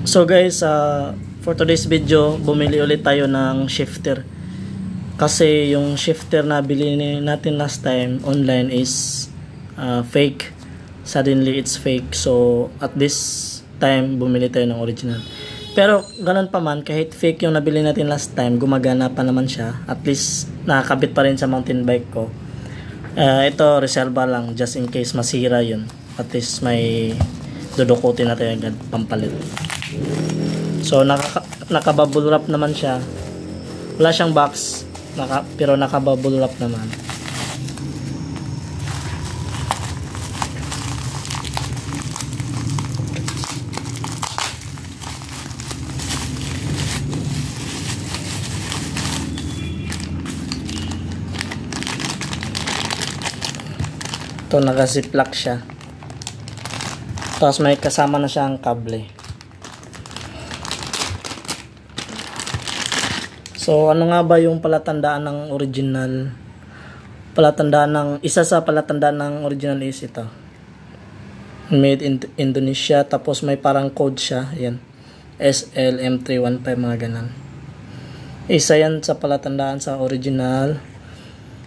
So guys, for today's video, bumili ulit tayo ng shifter. Kasi yung shifter na bili natin last time online is fake. Suddenly it's fake. So at this time, bumili tayo ng original. Pero ganun pa man, kahit fake yung nabili natin last time, gumagana pa naman siya. At least nakakabit pa rin sa mountain bike ko. Ito reserva lang, just in case masira yun. At least may dudukutin natin agad pampalit. So naka-bubble wrap naman siya. Wala siyang box, pero naka-bubble wrap naman. Ito naka-ziplock siya. Tapos may kasama na siyang kable. So ano nga ba yung palatandaan ng original? Isa sa palatandaan ng original is ito. Made in Indonesia. Tapos may parang code siya. Yan. SLM315 mga ganan. Isa yan sa palatandaan sa original.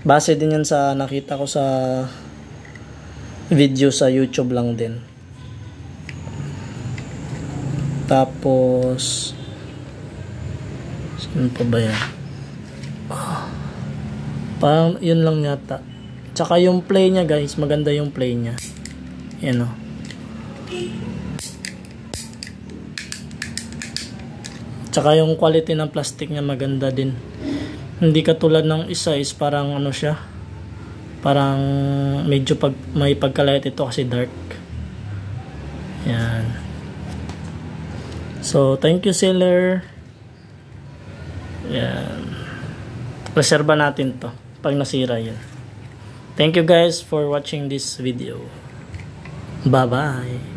Base din yan sa nakita ko sa video sa YouTube lang din. Tapos saan pa ba yan? Parang yun lang yata. Tsaka yung play niya guys, maganda yung play niya. Yan o. Tsaka yung quality ng plastic niya maganda din. Hindi katulad ng isa is parang ano siya, parang medyo may pagkalight ito kasi dark. Yan. So, thank you seller. Yan. Reserva natin to pag nasira yan. Thank you guys for watching this video. Bye bye.